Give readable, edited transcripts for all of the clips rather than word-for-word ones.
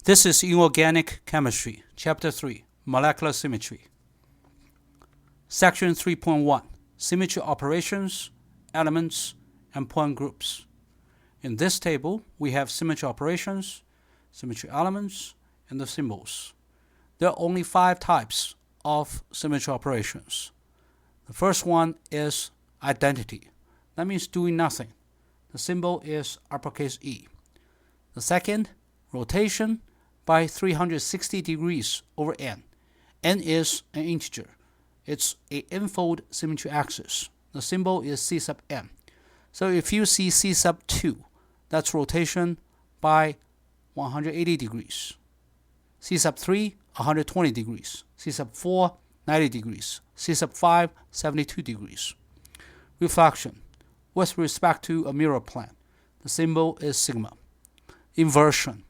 This is Inorganic Chemistry, Chapter 3, Molecular Symmetry. Section 3.1, Symmetry Operations, Elements, and Point Groups. In this table, we have symmetry operations, symmetry elements, and the symbols. There are only 5 types of symmetry operations. The first one is identity. That means doing nothing. The symbol is uppercase E. The second, rotation by 360 degrees over n. N is an integer. It's an n-fold symmetry axis. The symbol is C sub n. So if you see C sub 2, that's rotation by 180 degrees. C sub 3, 120 degrees. C sub 4, 90 degrees. C sub 5, 72 degrees. Reflection with respect to a mirror plane. The symbol is sigma. Inversion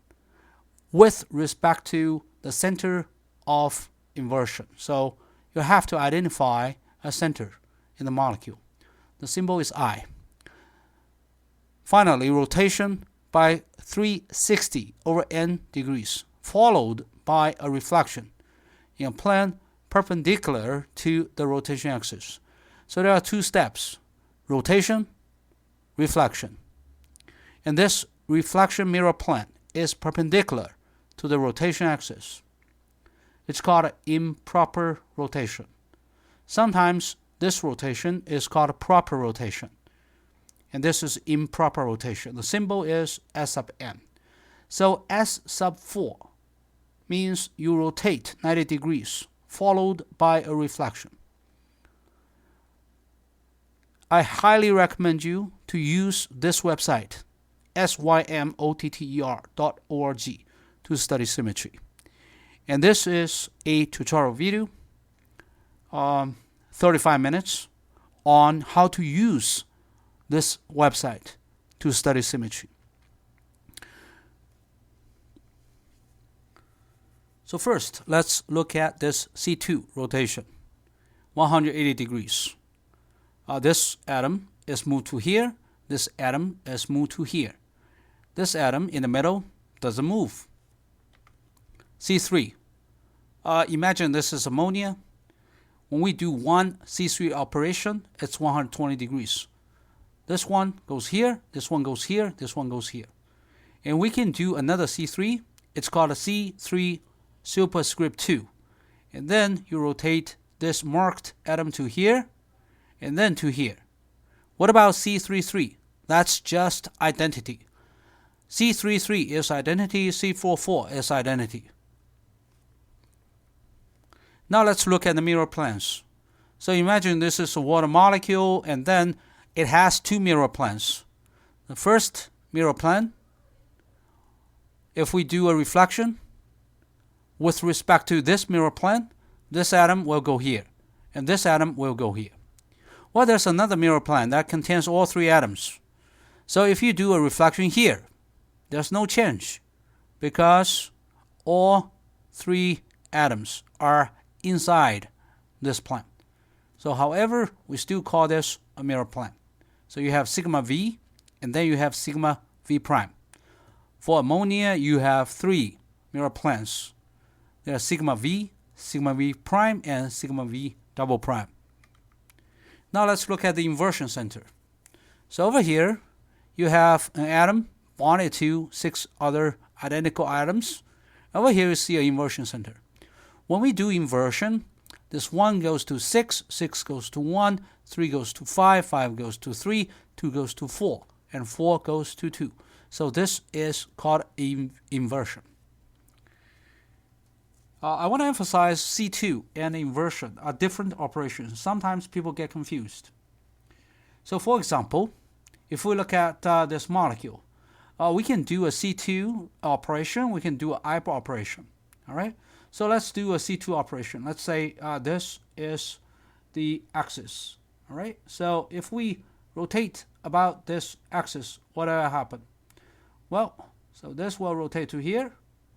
with respect to the center of inversion. So you have to identify a center in the molecule. The symbol is I. Finally, rotation by 360 over n degrees, followed by a reflection in a plane perpendicular to the rotation axis. So there are 2 steps: rotation, reflection. And this reflection mirror plane is perpendicular to the rotation axis. It's called improper rotation. Sometimes this rotation is called proper rotation. And this is improper rotation. The symbol is S sub n. So S sub 4 means you rotate 90 degrees, followed by a reflection. I highly recommend you to use this website, symotter.org, to study symmetry. And this is a tutorial video, 35 minutes, on how to use this website to study symmetry. So first, let's look at this C2 rotation, 180 degrees. This atom is moved to here. This atom is moved to here. This atom in the middle doesn't move. C3. Imagine this is ammonia. When we do one C3 operation, it's 120 degrees. This one goes here, this one goes here, this one goes here. And we can do another C3. It's called a C3 superscript 2. And then you rotate this marked atom to here, and then to here. What about C33? That's just identity. C33 is identity, C44 is identity. Now let's look at the mirror planes. So imagine this is a water molecule, and then it has 2 mirror planes. The first mirror plane, if we do a reflection with respect to this mirror plane, this atom will go here, and this atom will go here. Well, there's another mirror plane that contains all 3 atoms. So if you do a reflection here, there's no change because all 3 atoms are inside this plane. So however, we still call this a mirror plane. So you have sigma V, and then you have sigma V prime. For ammonia, you have 3 mirror planes. There are sigma V prime, and sigma V double prime. Now let's look at the inversion center. So over here, you have an atom bonded to 6 other identical atoms. Over here, you see an inversion center. When we do inversion, this 1 goes to 6, 6 goes to 1, 3 goes to 5, 5 goes to 3, 2 goes to 4, and 4 goes to 2. So this is called inversion. I want to emphasize C2 and inversion are different operations. Sometimes people get confused. So for example, if we look at this molecule, we can do a C2 operation, we can do an IPA operation. All right? So let's do a C2 operation. Let's say this is the axis. All right? So if we rotate about this axis, what will happen? Well, so this will rotate to here.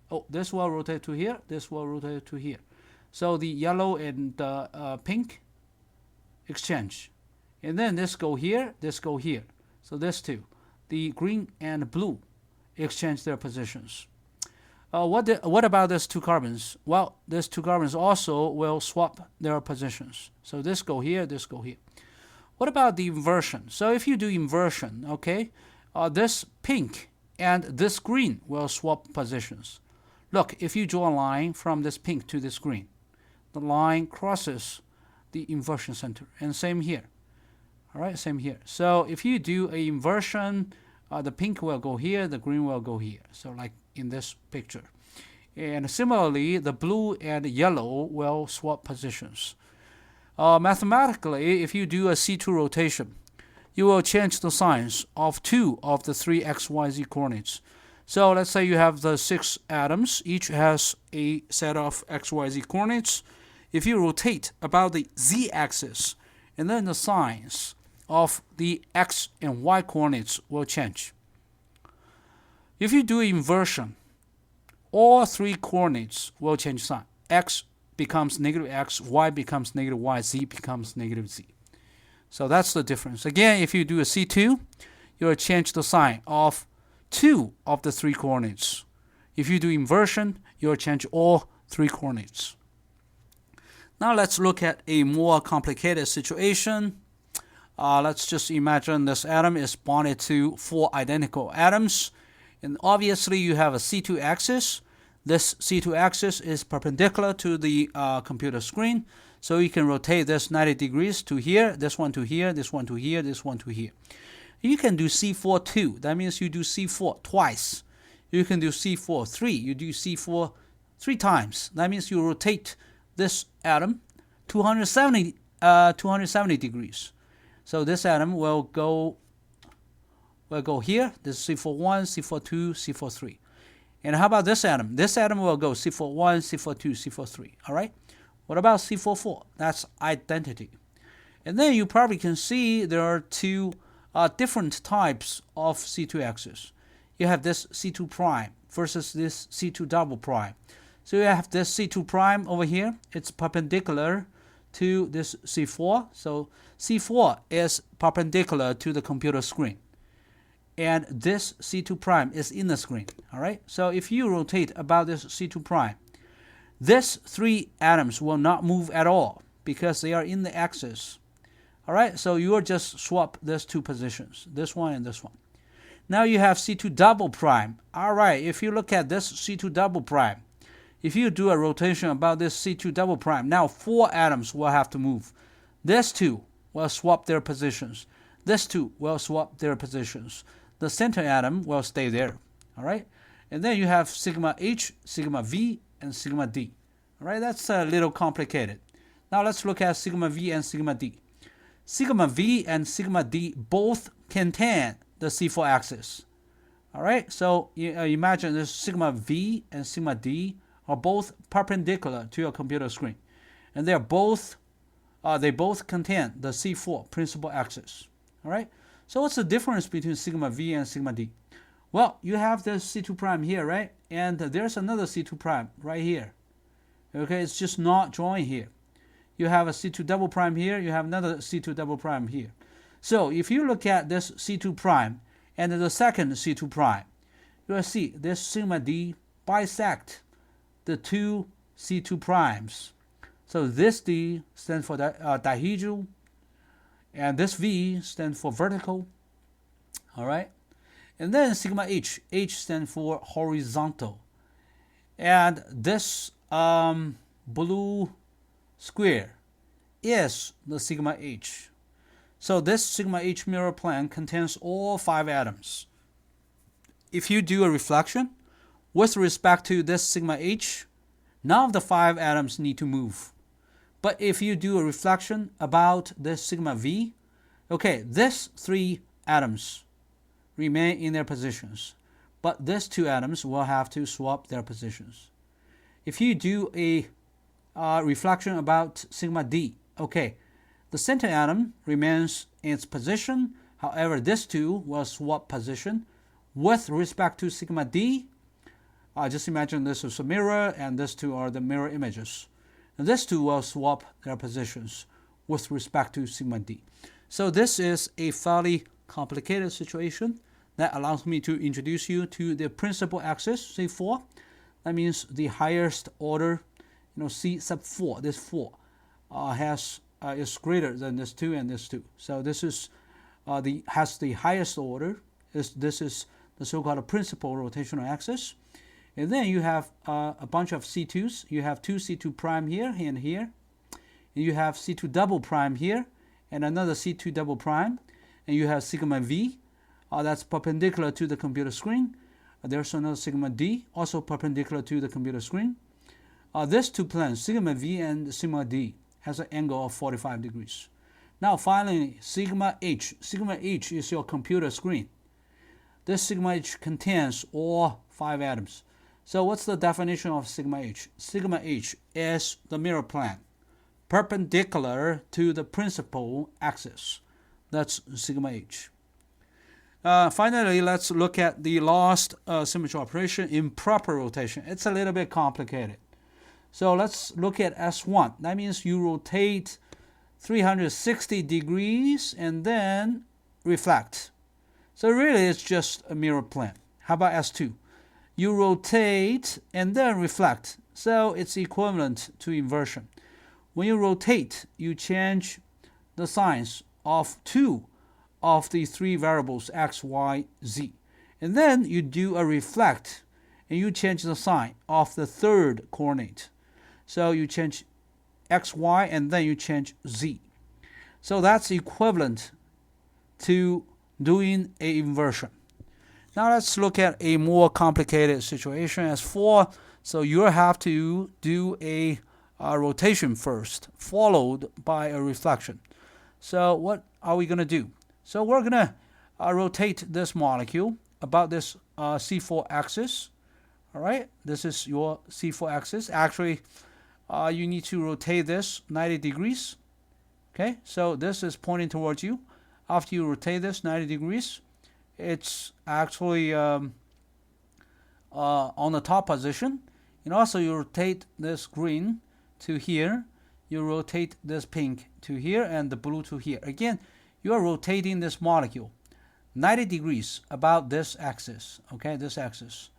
Oh, this will rotate to here. This will rotate to here. So the yellow and pink exchange. And then this go here, this go here. So this 2. The green and blue exchange their positions. What about these two carbons? Well, these two carbons also will swap their positions. So this go here, this go here. What about the inversion? So if you do inversion, okay, this pink and this green will swap positions. Look, if you draw a line from this pink to this green, the line crosses the inversion center, and same here. All right, same here. So if you do a inversion, the pink will go here, the green will go here. So like in this picture. And similarly, the blue and yellow will swap positions. Mathematically, if you do a C2 rotation, you will change the signs of two of the three XYZ coordinates. So let's say you have the 6 atoms, each has a set of XYZ coordinates. If you rotate about the Z-axis, and then the signs of the X and Y coordinates will change. If you do inversion, all three coordinates will change sign. X becomes negative X, Y becomes negative Y, Z becomes negative Z. So that's the difference. Again, if you do a C2, you will change the sign of two of the three coordinates. If you do inversion, you will change all three coordinates. Now let's look at a more complicated situation. Let's just imagine this atom is bonded to 4 identical atoms. And obviously you have a C2 axis. This C2 axis is perpendicular to the computer screen. So you can rotate this 90 degrees to here, this one to here, this one to here, this one to here. You can do C4 too. That means you do C4 twice. You can do C4 3. You do C4 3 times. That means you rotate this atom 270 degrees. So this atom will go here. This is C41, C42, C43. And how about this atom? This atom will go C41, C42, C43. All right? What about C44? That's identity. And then you probably can see there are two different types of C2 axis. You have this C2 prime versus this C2 double prime. So you have this C2 prime over here. It's perpendicular to this C4. So C4 is perpendicular to the computer screen. And this C2 prime is in the screen. All right. So if you rotate about this C2 prime, these 3 atoms will not move at all because they are in the axis. All right. So you will just swap these 2 positions, this one and this one. Now you have C2 double prime. All right. If you look at this C2 double prime, if you do a rotation about this C2 double prime, now 4 atoms will have to move. These 2 will swap their positions. These 2 will swap their positions. The center atom will stay there. All right. And then you have sigma H, sigma V, and sigma D. All right. That's a little complicated. Now let's look at sigma V and sigma D. Sigma V and sigma D both contain the C4 axis. All right. So imagine this sigma V and sigma D are both perpendicular to your computer screen, and they both contain the C4 principal axis. All right. So what's the difference between sigma V and sigma D? Well, you have this C2 prime here, right? And there's another C2 prime right here. Okay, it's just not drawing here. You have a C2 double prime here. You have another C2 double prime here. So if you look at this C2 prime and the second C2 prime, you will see this sigma D bisect the 2 C2 primes. So this D stands for dihedral, and this V stands for vertical. All right. And then sigma H, H stands for horizontal. And this blue square is the sigma H. So this sigma H mirror plane contains all 5 atoms. If you do a reflection with respect to this sigma H, none of the 5 atoms need to move. But if you do a reflection about this sigma V, okay, these 3 atoms remain in their positions, but these 2 atoms will have to swap their positions. If you do a reflection about sigma D, okay, the center atom remains in its position. However, these 2 will swap position with respect to sigma D. Just imagine this is a mirror, and these 2 are the mirror images. And these 2 will swap their positions with respect to sigma D. So this is a fairly complicated situation that allows me to introduce you to the principal axis, C4. That means the highest order, C sub 4, this 4, is greater than this 2 and this 2. So this is has the highest order. This is the so-called principal rotational axis. And then you have a bunch of C2s. You have 2 C2 prime here and here. And you have C2 double prime here and another C2 double prime. And you have sigma V. That's perpendicular to the computer screen. There's another sigma D, also perpendicular to the computer screen. These two planes, sigma V and sigma D, has an angle of 45 degrees. Now finally, sigma H. Sigma H is your computer screen. This sigma H contains all 5 atoms. So what's the definition of sigma H? Sigma H is the mirror plane, perpendicular to the principal axis. That's sigma H. Finally, let's look at the last symmetry operation, improper rotation. It's a little bit complicated. So let's look at S1. That means you rotate 360 degrees and then reflect. So really it's just a mirror plane. How about S2? You rotate and then reflect. So it's equivalent to inversion. When you rotate, you change the signs of 2 of the 3 variables x, y, z. And then you do a reflect and you change the sign of the 3rd coordinate. So you change x, y, and then you change z. So that's equivalent to doing an inversion. Now let's look at a more complicated situation as 4. So you have to do a rotation first, followed by a reflection. So what are we going to do? So we're going to rotate this molecule about this C4 axis. All right, this is your C4 axis. Actually, you need to rotate this 90 degrees. Okay, so this is pointing towards you. After you rotate this 90 degrees, it's actually on the top position. And also you rotate this green to here. You rotate this pink to here and the blue to here. Again, you are rotating this molecule 90 degrees about this axis. Okay, this axis.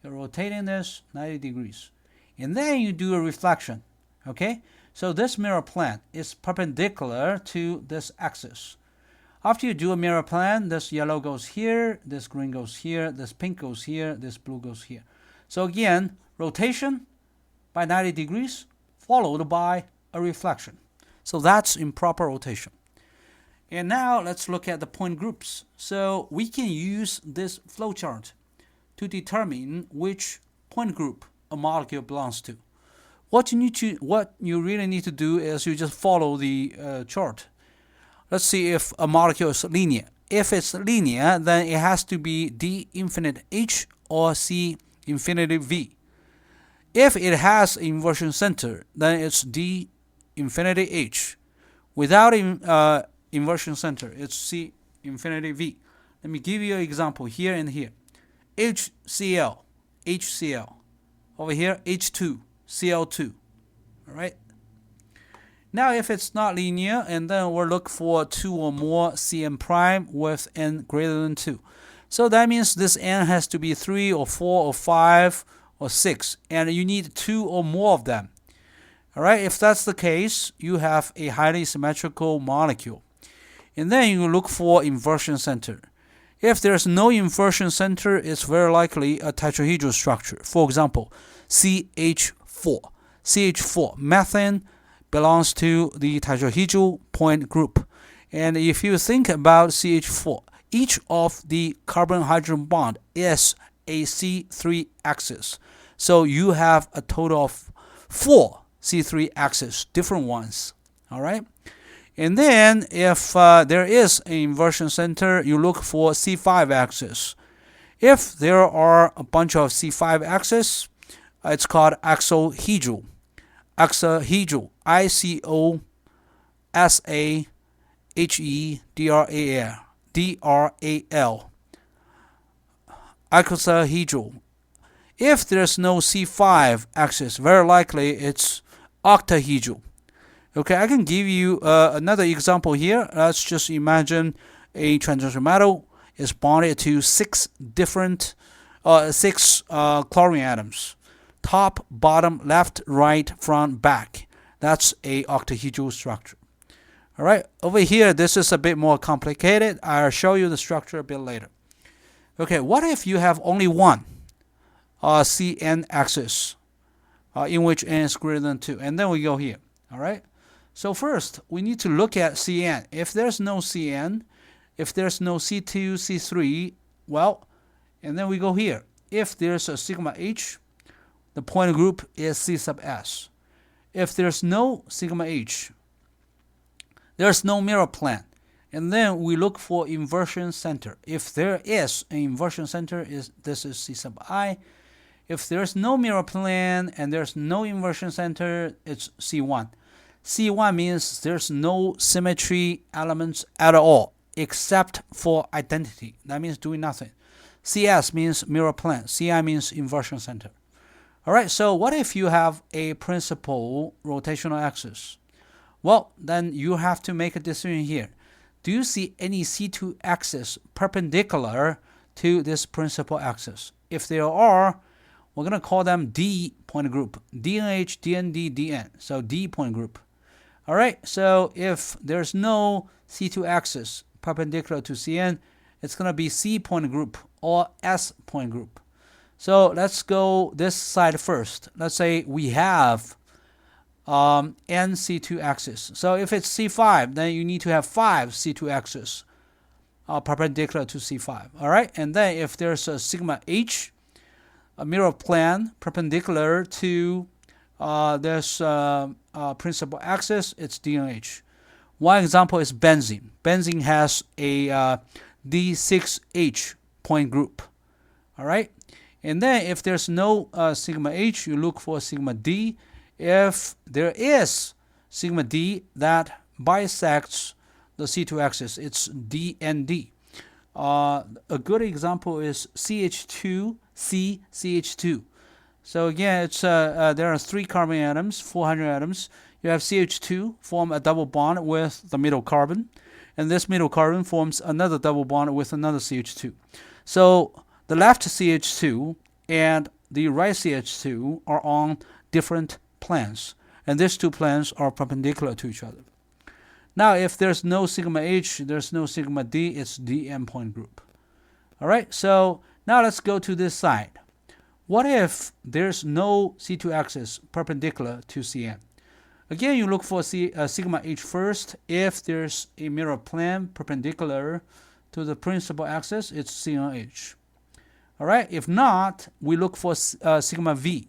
You're rotating this 90 degrees. And then you do a reflection. Okay, so this mirror plane is perpendicular to this axis. After you do a mirror plane, this yellow goes here, this green goes here, this pink goes here, this blue goes here. So again, rotation by 90 degrees followed by a reflection. So that's improper rotation. And now let's look at the point groups. So we can use this flowchart to determine which point group a molecule belongs to. What you really need to do is you just follow the chart. Let's see if a molecule is linear. If it's linear, then it has to be D infinite H or C infinity V. If it has inversion center, then it's D infinity H. Without inversion center, it's C infinity V. Let me give you an example here and here. HCl, HCl. Over here, H2, Cl2. All right. Now, if it's not linear, and then we'll look for 2 or more Cn prime with n greater than 2. So that means this n has to be 3 or 4 or 5 or 6, and you need 2 or more of them. All right. If that's the case, you have a highly symmetrical molecule. And then you look for inversion center. If there's no inversion center, it's very likely a tetrahedral structure. For example, CH4. CH4, methane, belongs to the tetrahedral point group. And if you think about CH4, each of the carbon-hydrogen bond is a C3 axis. So you have a total of 4 C3 axes, different ones. All right. And then if there is an inversion center, you look for C5 axis. If there are a bunch of C5 axes, it's called icosaedral. Icosaedral. I-C-O-S-A-H-E-D-R-A-L. Icosaedral. If there's no C5 axis, very likely it's octahedral. Okay, I can give you another example here. Let's just imagine a transition metal is bonded to 6 different chlorine atoms. top, bottom, left, right, front, back. That's a octahedral structure. All right, over here, this is a bit more complicated. I'll show you the structure a bit later. Okay, what if you have only one Cn axis in which n is greater than 2? And then we go here. All right, so first, we need to look at Cn. If there's no Cn, if there's no C2, C3, well, and then we go here. If there's a sigma h, the point group is C sub s. If there's no sigma h, there's no mirror plane. And then we look for inversion center. If there is an inversion center, this is C sub I. If there's no mirror plane and there's no inversion center, it's C1. C1 means there's no symmetry elements at all, except for identity. That means doing nothing. CS means mirror plane. CI means inversion center. All right, so what if you have a principal rotational axis? Well, then you have to make a decision here. Do you see any C2 axis perpendicular to this principal axis? If there are, we're going to call them D point group. DNH, DND, DN. So D point group. All right, so if there's no C2 axis perpendicular to Cn, it's going to be C point group or S point group. So let's go this side first. Let's say we have n C2 axis. So if it's C5, then you need to have 5 C2 axis perpendicular to C5. All right, and then if there's a sigma h, a mirror plane perpendicular to this principal axis, it's DNH. One example is benzene. Benzene has a D6H point group. All right, and then if there's no sigma h, you look for sigma d. If there is sigma d that bisects the C2 axis, it's DND. A good example is CH2C, CH2. So again, it's there are 3 carbon atoms, 400 atoms. You have CH2 form a double bond with the middle carbon, and this middle carbon forms another double bond with another CH2. So the left CH2 and the right CH2 are on different planes, and these 2 planes are perpendicular to each other. Now, if there's no sigma h, there's no sigma d, it's DN point group. All right, so now let's go to this side. What if there's no C2 axis perpendicular to Cn? Again, you look for sigma h first. If there's a mirror plane perpendicular to the principal axis, it's CNH. All right, if not, we look for sigma v.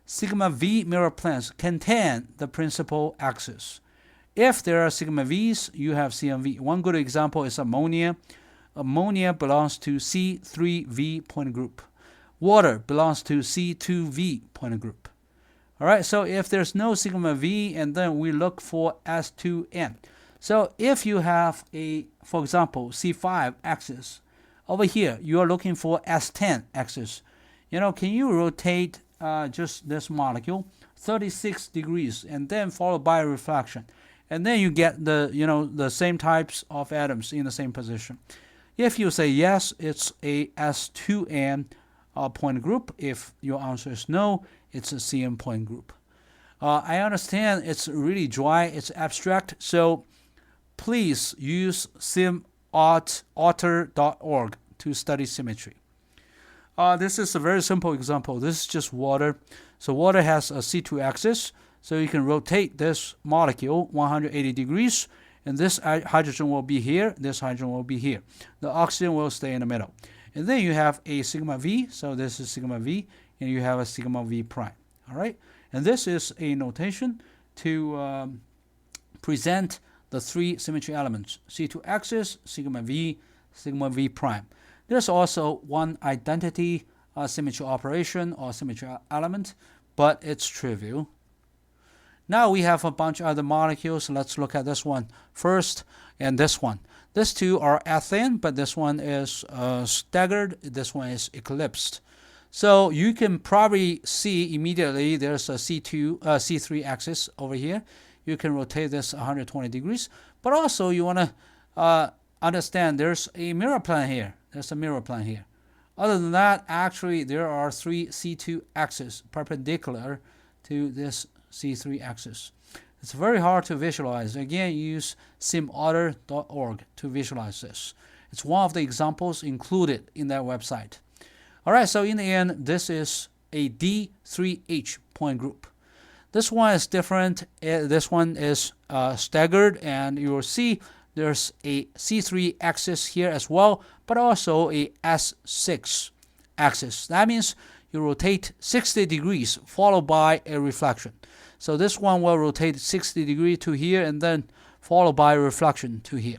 Sigma v mirror planes contain the principal axis. If there are sigma v's, you have CMV. One good example is ammonia. Ammonia belongs to C3V point group. Water belongs to C2V point group. All right, so if there's no sigma v, and then we look for S2n. So if you have a, for example, C5 axis, over here you are looking for S10 axis. Can you rotate just this molecule 36 degrees and then followed by a reflection, and then you get the same types of atoms in the same position? If you say yes, it's a S2n point group. If your answer is no, it's a CN point group. I understand it's really dry, it's abstract, so please use simauthor.org to study symmetry. This is a very simple example. This is just water. So water has a C2 axis, so you can rotate this molecule 180 degrees, and this hydrogen will be here, this hydrogen will be here. The oxygen will stay in the middle. And then you have a sigma v, so this is sigma v, and you have a sigma v prime. All right, and this is a notation to present the 3 symmetry elements: C2 axis, sigma v prime. There's also one identity symmetry operation or symmetry element, but it's trivial. Now we have a bunch of other molecules. Let's look at this one first and this one. These 2 are ethane, but this one is staggered. This one is eclipsed. So you can probably see immediately there's a C3 axis over here. You can rotate this 120 degrees. But also you want to understand there's a mirror plane here. There's a mirror plane here. Other than that, actually, there are 3 C2 axes perpendicular to this C3 axis. It's very hard to visualize. Again, use simautor.org to visualize this. It's one of the examples included in that website. All right, so in the end, this is a D3H point group. This one is different. This one is staggered, and you will see there's a C3 axis here as well, but also a S6 axis. That means you rotate 60 degrees followed by a reflection. So this one will rotate 60 degrees to here and then followed by a reflection to here.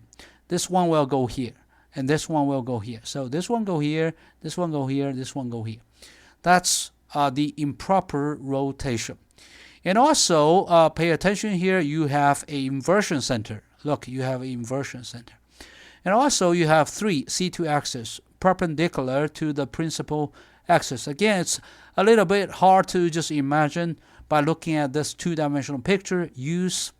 This one will go here, and this one will go here. So this one go here, this one go here, this one go here. That's the improper rotation. And also, pay attention here, you have an inversion center. Look, you have an inversion center. And also, you have 3 C2 axes perpendicular to the principal axis. Again, it's a little bit hard to just imagine by looking at this two-dimensional picture. Use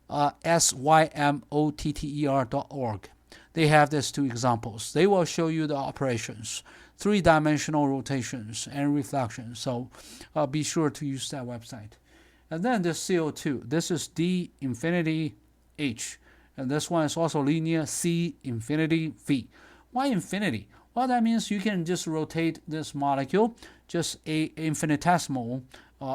symotter.org. They have these 2 examples. They will show you the operations, 3-dimensional rotations and reflections. So be sure to use that website. And then this CO2, this is D infinity H. And this one is also linear C infinity V. Why infinity? Well, that means you can just rotate this molecule just a infinitesimal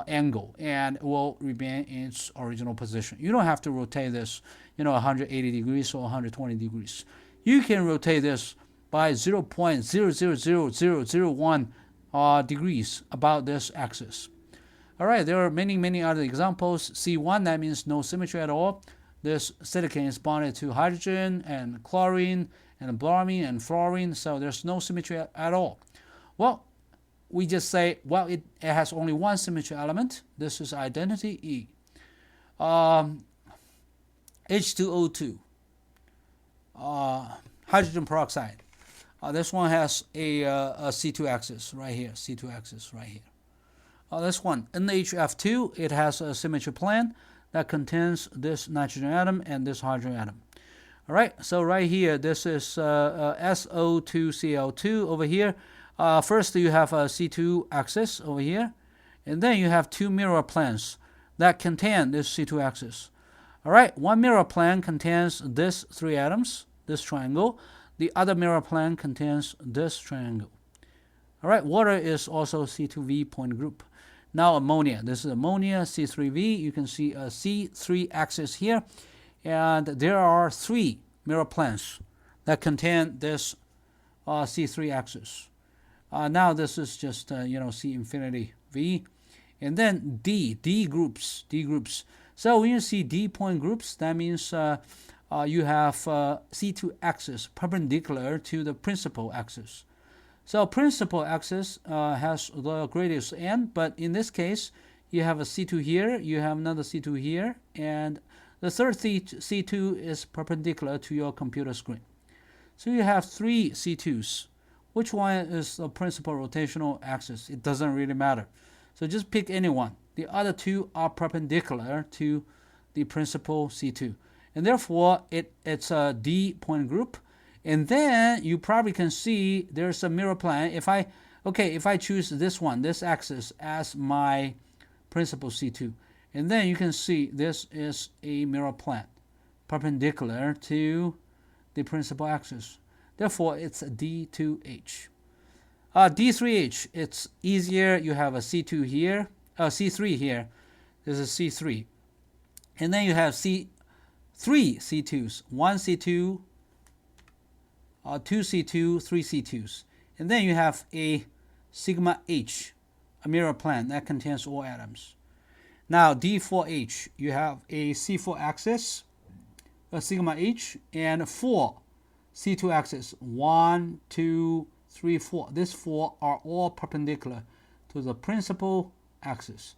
angle, and it will remain in its original position. You don't have to rotate this, 180 degrees or 120 degrees. You can rotate this by 0.000001 degrees about this axis. All right, there are many other examples. C1, that means no symmetry at all. This silicon is bonded to hydrogen and chlorine and bromine and fluorine, so there's no symmetry at all. Well, we just say, well, it has only one symmetry element. This is identity E. H2O2, hydrogen peroxide. This one has a C2 axis right here, C2 axis right here. This one, NHF2, it has a symmetry plane that contains this nitrogen atom and this hydrogen atom. All right, so right here, this is SO2Cl2 over here. First, you have a C2 axis over here, and then you have 2 mirror planes that contain this C2 axis. All right, one mirror plane contains this 3 atoms, this triangle. The other mirror plane contains this triangle. All right, water is also C2V point group. Now ammonia, this is ammonia, C3V. You can see a C3 axis here, and there are 3 mirror planes that contain this C3 axis. Now this is just C infinity V, and then D groups. So when you see D point groups, that means you have C2 axis perpendicular to the principal axis. So principal axis has the greatest n, but in this case, you have a C2 here, you have another C2 here, and the third C2 is perpendicular to your computer screen. So you have 3 C2s. Which one is the principal rotational axis? It doesn't really matter. So just pick any one. The other 2 are perpendicular to the principal C2. And therefore, it's a D point group. And then you probably can see there's a mirror plane. If I choose this one, this axis as my principal C2, and then you can see this is a mirror plane perpendicular to the principal axis. Therefore, it's a D2H. D3H, it's easier. You have a C2 here, C3 here. This is C3. And then you have three C2s, 1 C2, 2 C2, 3 C2s. And then you have a sigma H, a mirror plane that contains all atoms. Now D4H, you have a C4 axis, a sigma H, and 4 C2 axis, 1, 2, 3, 4. These 4 are all perpendicular to the principal axis.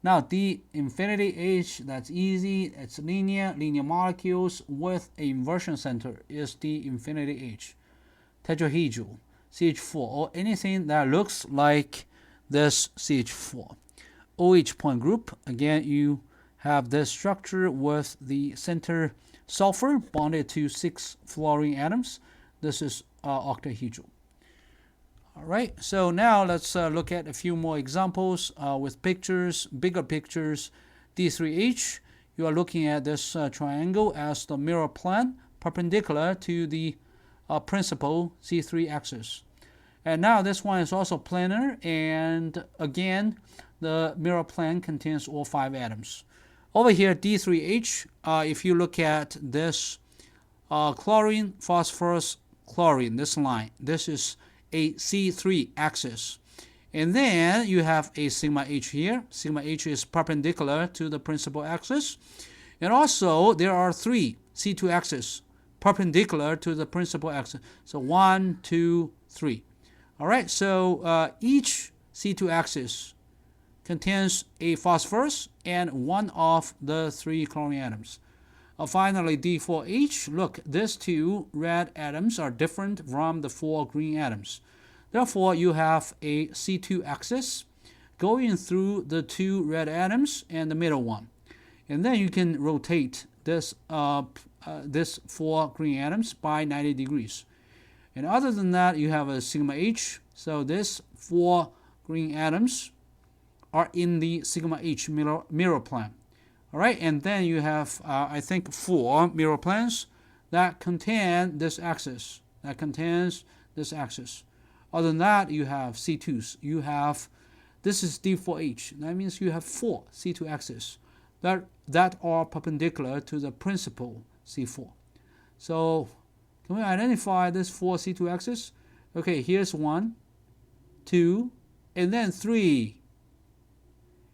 Now D infinity H, that's easy. It's linear molecules with an inversion center is D infinity H. Tetrahedral, CH4, or anything that looks like this CH4. OH point group, again, you have this structure with the center sulfur bonded to 6 fluorine atoms. This is octahedral. All All right, so now let's look at a few more examples with pictures, bigger pictures. D3H, you are looking at this triangle as the mirror plane perpendicular to the principal C3 axis. And now this one is also planar, and again, the mirror plane contains all 5 atoms. Over here, D3H, if you look at this chlorine, phosphorus, chlorine, this line, this is a C3 axis. And then you have a sigma H here. Sigma H is perpendicular to the principal axis. And also, there are 3 C2 axes perpendicular to the principal axis. So 1, 2, 3. All right, so each C2 axis contains a phosphorus and one of the 3 chlorine atoms. Finally, D4H, look, these 2 red atoms are different from the 4 green atoms. Therefore, you have a C2 axis going through the 2 red atoms and the middle one. And then you can rotate this 4 green atoms by 90 degrees. And other than that, you have a sigma H. So these 4 green atoms are in the sigma H mirror plane. All right, and then you have, I think, 4 mirror planes that contain this axis. Other than that, you have C2s. You have, this is D4H. That means you have 4 C2 axes that are perpendicular to the principal C4. So can we identify this 4 C2 axes? Okay, here's 1, 2, and then 3.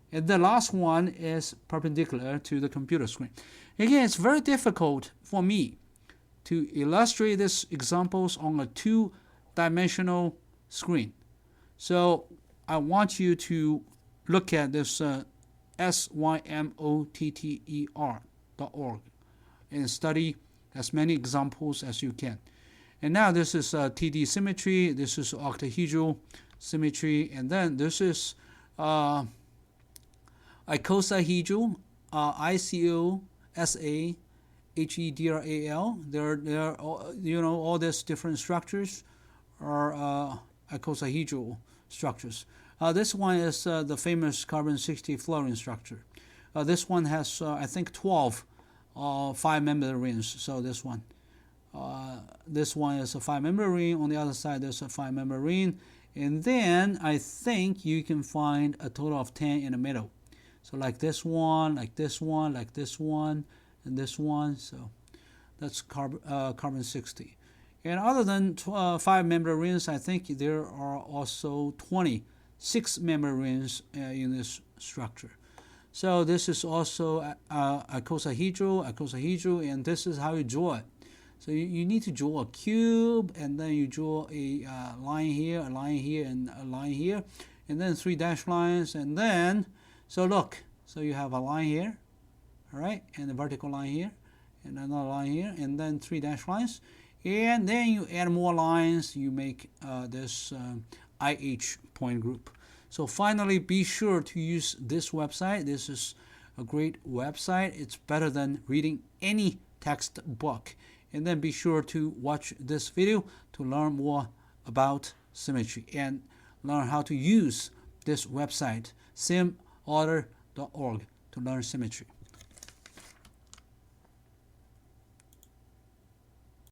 And the last one is perpendicular to the computer screen. Again, it's very difficult for me to illustrate these examples on a 2-dimensional screen. So I want you to look at this symotter.org and study as many examples as you can. And now this is TD symmetry, this is octahedral symmetry, and then this is icosahedral, ICOSAHEDRAL. They're all these different structures are icosahedral structures. This one is the famous carbon-60 fluorine structure. This one has, I think, 12 5-member rings. So this one is a 5-member ring. On the other side, there's a 5-member ring. And then I think you can find a total of 10 in the middle. So like this one, like this one, like this one, and this one. So that's carbon-60. And other than 5-member rings, I think there are also 26-member rings in this structure. So this is also icosahedral, and this is how you draw it. So you need to draw a cube, and then you draw a line here, a line here, and a line here, and then 3 dashed lines, and then, so look, so you have a line here, all right, and a vertical line here, and another line here, and then 3 dashed lines, and then you add more lines, you make this IH point group. So finally, be sure to use this website. This is a great website. It's better than reading any textbook. And then be sure to watch this video to learn more about symmetry and learn how to use this website, symotter.org, to learn symmetry.